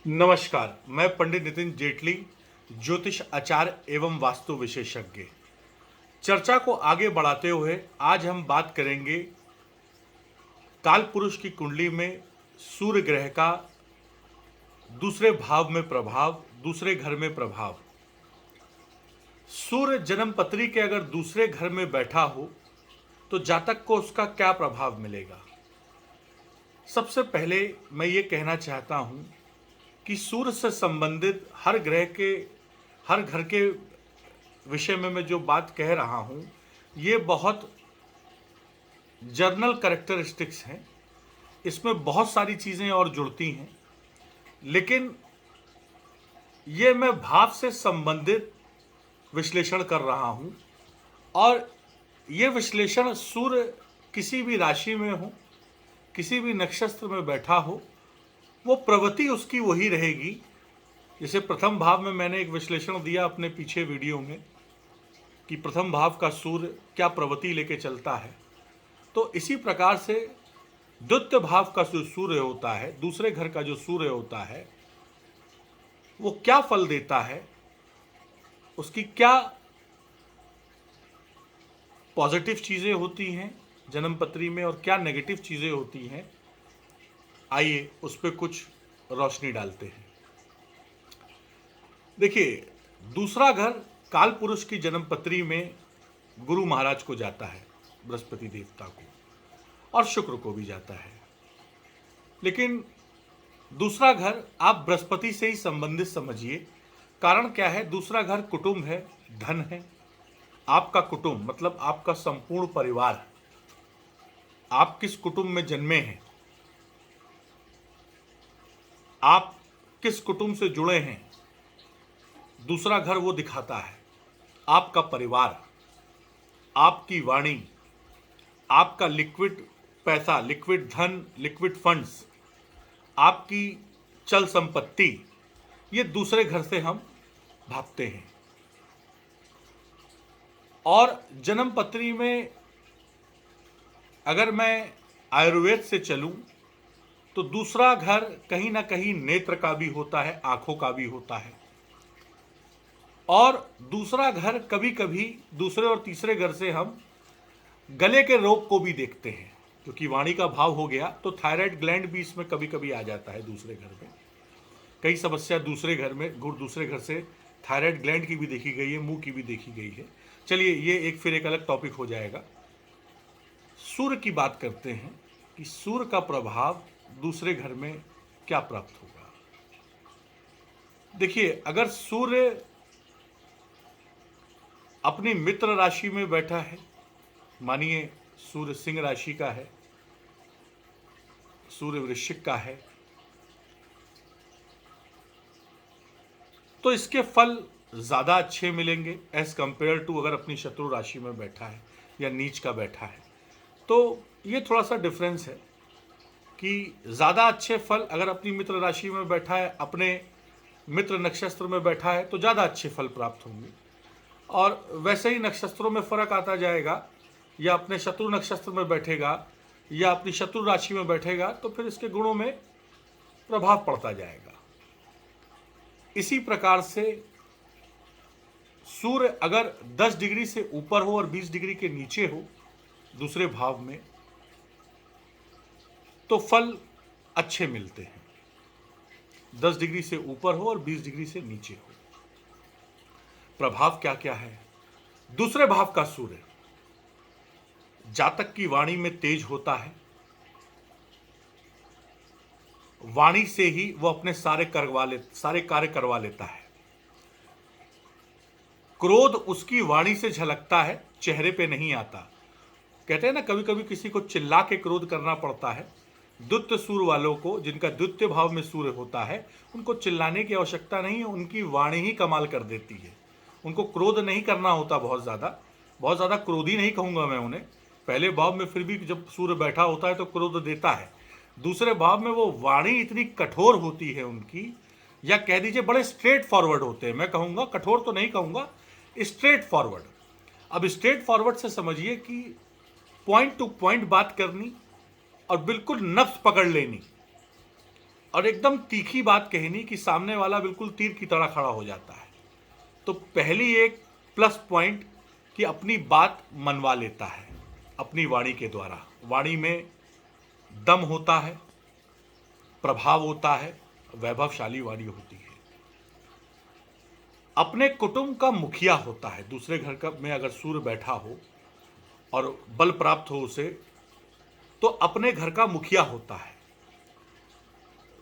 नमस्कार, मैं पंडित नितिन जेटली, ज्योतिष आचार्य एवं वास्तु विशेषज्ञ। चर्चा को आगे बढ़ाते हुए आज हम बात करेंगे काल पुरुष की कुंडली में सूर्य ग्रह का दूसरे भाव में प्रभाव, दूसरे घर में प्रभाव। सूर्य जन्म पत्री के अगर दूसरे घर में बैठा हो तो जातक को उसका क्या प्रभाव मिलेगा। सबसे पहले मैं ये कहना चाहता हूँ कि सूर्य से संबंधित हर घर के विषय में मैं जो बात कह रहा हूँ ये बहुत जर्नल कैरेक्टरिस्टिक्स हैं। इसमें बहुत सारी चीज़ें और जुड़ती हैं, लेकिन ये मैं भाव से संबंधित विश्लेषण कर रहा हूँ और ये विश्लेषण सूर्य किसी भी राशि में हो, किसी भी नक्षत्र में बैठा हो, वो प्रवृत्ति उसकी वही रहेगी। जैसे प्रथम भाव में मैंने एक विश्लेषण दिया अपने पीछे वीडियो में कि प्रथम भाव का सूर्य क्या प्रवृत्ति लेके चलता है, तो इसी प्रकार से द्वितीय भाव का जो सूर्य होता है, दूसरे घर का जो सूर्य होता है, वो क्या फल देता है, उसकी क्या पॉजिटिव चीज़ें होती हैं जन्म पत्री में और क्या नेगेटिव चीज़ें होती हैं, आइए उस पर कुछ रोशनी डालते हैं। देखिए, दूसरा घर काल पुरुष की जन्म पत्री में गुरु महाराज को जाता है, बृहस्पति देवता को, और शुक्र को भी जाता है। लेकिन दूसरा घर आप बृहस्पति से ही संबंधित समझिए। कारण क्या है? दूसरा घर कुटुंब है, धन है, आपका कुटुंब मतलब आपका संपूर्ण परिवार। आप किस कुटुंब में जन्मे हैं, आप किस कुटुंब से जुड़े हैं, दूसरा घर वो दिखाता है। आपका परिवार, आपकी वाणी, आपका लिक्विड पैसा, लिक्विड धन, लिक्विड फंड्स, आपकी चल संपत्ति, ये दूसरे घर से हम भापते हैं। और जन्म पत्री में अगर मैं आयुर्वेद से चलूं तो दूसरा घर कहीं ना कहीं नेत्र का भी होता है, आंखों का भी होता है। और दूसरा घर कभी कभी दूसरे और तीसरे घर से हम गले के रोग को भी देखते हैं, क्योंकि वाणी का भाव हो गया तो थायराइड ग्लैंड भी इसमें कभी कभी आ जाता है। दूसरे घर में कई समस्या दूसरे घर में दूसरे घर से थायराइड ग्लैंड की भी देखी गई है, मुंह की भी देखी गई है। चलिए ये फिर एक अलग टॉपिक हो जाएगा। सूर्य की बात करते हैं कि सूर्य का प्रभाव दूसरे घर में क्या प्राप्त होगा। देखिए, अगर सूर्य अपनी मित्र राशि में बैठा है, मानिए सूर्य सिंह राशि का है, सूर्य वृश्चिक का है, तो इसके फल ज्यादा अच्छे मिलेंगे एज कंपेयर टू अगर अपनी शत्रु राशि में बैठा है या नीच का बैठा है। तो ये थोड़ा सा डिफरेंस है कि ज़्यादा अच्छे फल अगर अपनी मित्र राशि में बैठा है, अपने मित्र नक्षत्र में बैठा है, तो ज़्यादा अच्छे फल प्राप्त होंगे। और वैसे ही नक्षत्रों में फर्क आता जाएगा, या अपने शत्रु नक्षत्र में बैठेगा या अपनी शत्रु राशि में बैठेगा तो फिर इसके गुणों में प्रभाव पड़ता जाएगा। इसी प्रकार से सूर्य अगर 10 डिग्री से ऊपर हो और 20 डिग्री के नीचे हो दूसरे भाव में, तो फल अच्छे मिलते हैं। 10 डिग्री से ऊपर हो और 20 डिग्री से नीचे हो। प्रभाव क्या क्या है? दूसरे भाव का सूर्य जातक की वाणी में तेज होता है। वाणी से ही वो अपने सारे कार्य करवा लेता है। क्रोध उसकी वाणी से झलकता है, चेहरे पे नहीं आता। कहते हैं ना, कभी कभी किसी को चिल्ला के क्रोध करना पड़ता है। द्वितीय सूर्य वालों को, जिनका द्वितीय भाव में सूर्य होता है, उनको चिल्लाने की आवश्यकता नहीं है, उनकी वाणी ही कमाल कर देती है। उनको क्रोध नहीं करना होता बहुत ज़्यादा क्रोधी नहीं कहूँगा मैं उन्हें। पहले भाव में फिर भी जब सूर्य बैठा होता है तो क्रोध देता है। दूसरे भाव में वो वाणी इतनी कठोर होती है उनकी, या कह दीजिए बड़े स्ट्रेट फॉरवर्ड होते हैं। मैं कहूँगा, कठोर तो नहीं कहूँगा, स्ट्रेट फॉरवर्ड। अब स्ट्रेट फॉरवर्ड से समझिए कि पॉइंट टू पॉइंट बात करनी और बिल्कुल नफ्स पकड़ लेनी। और एकदम तीखी बात कहनी कि सामने वाला बिल्कुल तीर की तरह खड़ा हो जाता है। तो पहली एक प्लस पॉइंट कि अपनी बात मनवा लेता है अपनी वाणी के द्वारा। वाणी में दम होता है, प्रभाव होता है, वैभवशाली वाणी होती है। अपने कुटुंब का मुखिया होता है। दूसरे घर का में अगर सूर्य बैठा हो और बल प्राप्त हो उसे, तो अपने घर का मुखिया होता है।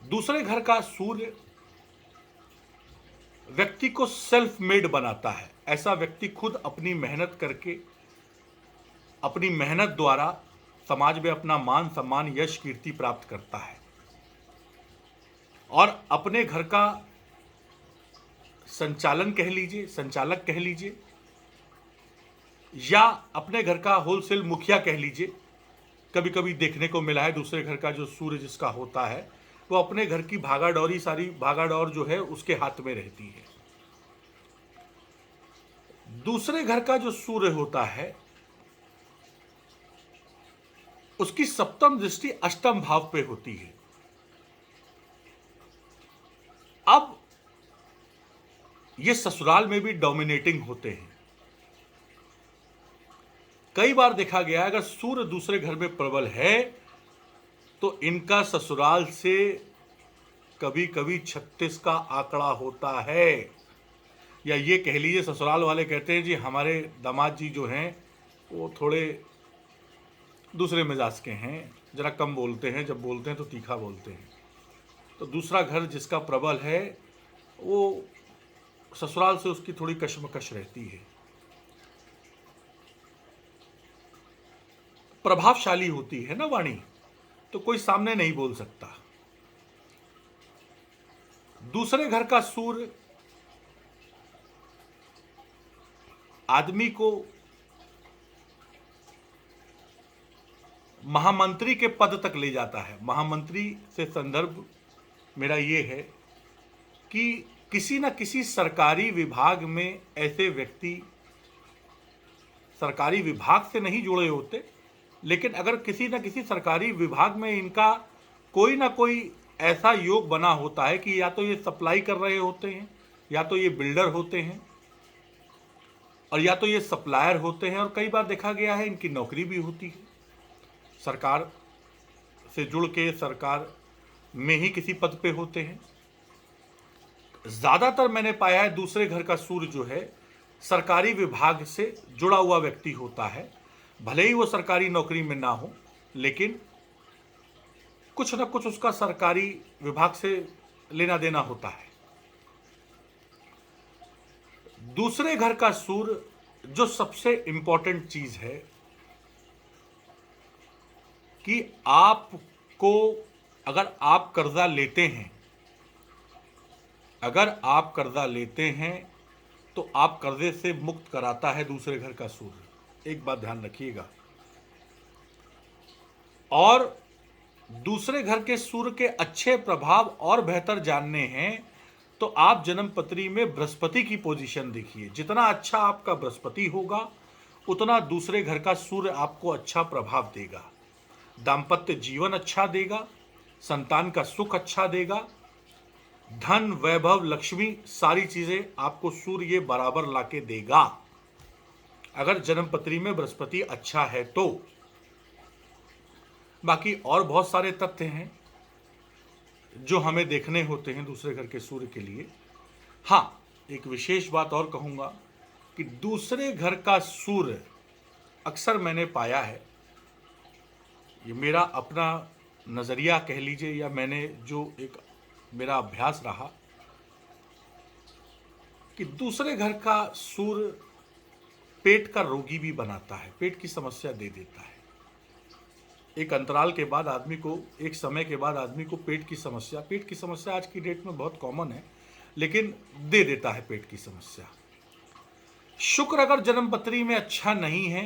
दूसरे घर का सूर्य व्यक्ति को सेल्फ मेड बनाता है। ऐसा व्यक्ति खुद अपनी मेहनत करके, अपनी मेहनत द्वारा समाज में अपना मान सम्मान यश कीर्ति प्राप्त करता है। और अपने घर का संचालन कह लीजिए, संचालक कह लीजिए, या अपने घर का होलसेल मुखिया कह लीजिए। कभी कभी देखने को मिला है दूसरे घर का जो सूर्य जिसका होता है वो अपने घर की भागादौड़ी, सारी भागादौड़ जो है उसके हाथ में रहती है। दूसरे घर का जो सूर्य होता है उसकी सप्तम दृष्टि अष्टम भाव पे होती है। अब ये ससुराल में भी डोमिनेटिंग होते हैं। कई बार देखा गया है अगर सूर्य दूसरे घर में प्रबल है तो इनका ससुराल से कभी कभी 36 का आंकड़ा होता है। या ये कह लीजिए ससुराल वाले कहते हैं जी हमारे दामाद जी जो हैं वो थोड़े दूसरे मिजाज के हैं, जरा कम बोलते हैं, जब बोलते हैं तो तीखा बोलते हैं। तो दूसरा घर जिसका प्रबल है वो ससुराल से उसकी थोड़ी कशमकश रहती है, प्रभावशाली होती है ना वाणी, तो कोई सामने नहीं बोल सकता। दूसरे घर का सूर्य आदमी को महामंत्री के पद तक ले जाता है। महामंत्री से संदर्भ मेरा ये है कि किसी न किसी सरकारी विभाग में ऐसे व्यक्ति सरकारी विभाग से नहीं जुड़े होते, लेकिन अगर किसी न किसी सरकारी विभाग में इनका कोई ना कोई ऐसा योग बना होता है कि या तो ये सप्लाई कर रहे होते हैं, या तो ये बिल्डर होते हैं, और या तो ये सप्लायर होते हैं, और कई बार देखा गया है इनकी नौकरी भी होती है। सरकार से जुड़ के सरकार में ही किसी पद पे होते हैं। ज़्यादातर मैंने पाया है दूसरे घर का सूर्य जो है सरकारी विभाग से जुड़ा हुआ व्यक्ति होता है। भले ही वो सरकारी नौकरी में ना हो, लेकिन कुछ ना कुछ उसका सरकारी विभाग से लेना देना होता है। दूसरे घर का सूर्य जो सबसे इंपॉर्टेंट चीज है कि आपको अगर आप कर्जा लेते हैं, तो आप कर्जे से मुक्त कराता है दूसरे घर का सूर्य। एक बात ध्यान रखिएगा। और दूसरे घर के सूर्य के अच्छे प्रभाव और बेहतर जानने हैं तो आप जन्म पत्री में बृहस्पति की पोजीशन देखिए। जितना अच्छा आपका बृहस्पति होगा उतना दूसरे घर का सूर्य आपको अच्छा प्रभाव देगा, दाम्पत्य जीवन अच्छा देगा, संतान का सुख अच्छा देगा, धन वैभव लक्ष्मी सारी चीजें आपको सूर्य ये बराबर लाके देगा अगर जन्म पत्री में बृहस्पति अच्छा है तो। बाकी और बहुत सारे तथ्य हैं जो हमें देखने होते हैं दूसरे घर के सूर्य के लिए। हाँ, एक विशेष बात और कहूँगा कि दूसरे घर का सूर्य अक्सर मैंने पाया है, ये मेरा अपना नज़रिया कह लीजिए या मैंने जो एक मेरा अभ्यास रहा कि दूसरे घर का सूर्य पेट का रोगी भी बनाता है, पेट की समस्या दे देता है। एक अंतराल के बाद आदमी को, एक समय के बाद आदमी को पेट की समस्या आज की डेट में बहुत कॉमन है, लेकिन दे देता है पेट की समस्या। शुक्र अगर जन्म पत्री में अच्छा नहीं है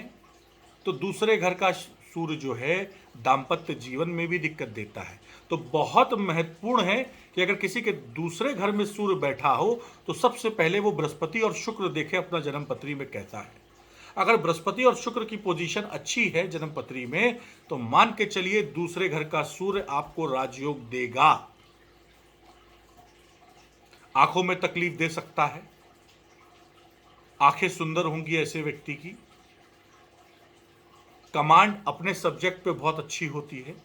तो दूसरे घर का सूर्य जो है दाम्पत्य जीवन में भी दिक्कत देता है। तो बहुत महत्वपूर्ण है कि अगर किसी के दूसरे घर में सूर्य बैठा हो तो सबसे पहले वो बृहस्पति और शुक्र देखे अपना जन्म पत्री में कैसा है। अगर बृहस्पति और शुक्र की पोजीशन अच्छी है जन्म पत्री में तो मान के चलिए दूसरे घर का सूर्य आपको राजयोग देगा। आंखों में तकलीफ दे सकता है। आंखें सुंदर होंगी ऐसे व्यक्ति की। कमांड अपने सब्जेक्ट पे बहुत अच्छी होती है।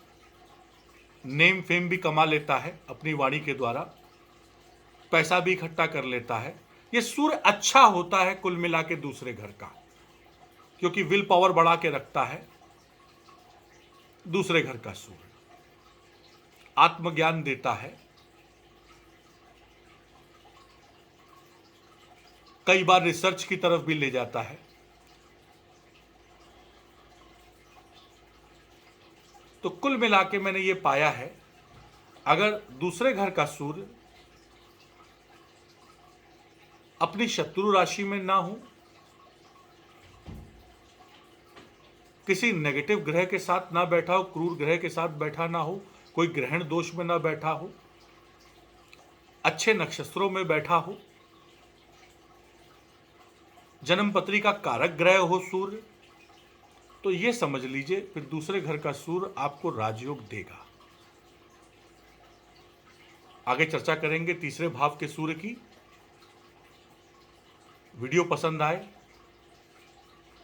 नेम फेम भी कमा लेता है अपनी वाणी के द्वारा। पैसा भी इकट्ठा कर लेता है। ये सूर्य अच्छा होता है कुल मिला के दूसरे घर का, क्योंकि विल पावर बढ़ा के रखता है दूसरे घर का सूर्य। आत्मज्ञान देता है। कई बार रिसर्च की तरफ भी ले जाता है। तो कुल मिला के मैंने ये पाया है, अगर दूसरे घर का सूर्य अपनी शत्रु राशि में ना हो, किसी नेगेटिव ग्रह के साथ ना बैठा हो, क्रूर ग्रह के साथ बैठा ना हो, कोई ग्रहण दोष में ना बैठा हो, अच्छे नक्षत्रों में बैठा हो, जन्म पत्री का कारक ग्रह हो सूर्य, तो ये समझ लीजिए फिर दूसरे घर का सूर्य आपको राजयोग देगा। आगे चर्चा करेंगे तीसरे भाव के सूर्य की। वीडियो पसंद आए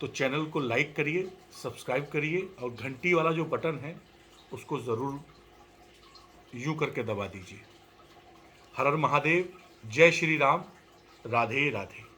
तो चैनल को लाइक करिए, सब्सक्राइब करिए और घंटी वाला जो बटन है उसको ज़रूर यूं करके दबा दीजिए। हर हर महादेव, जय श्री राम, राधे राधे।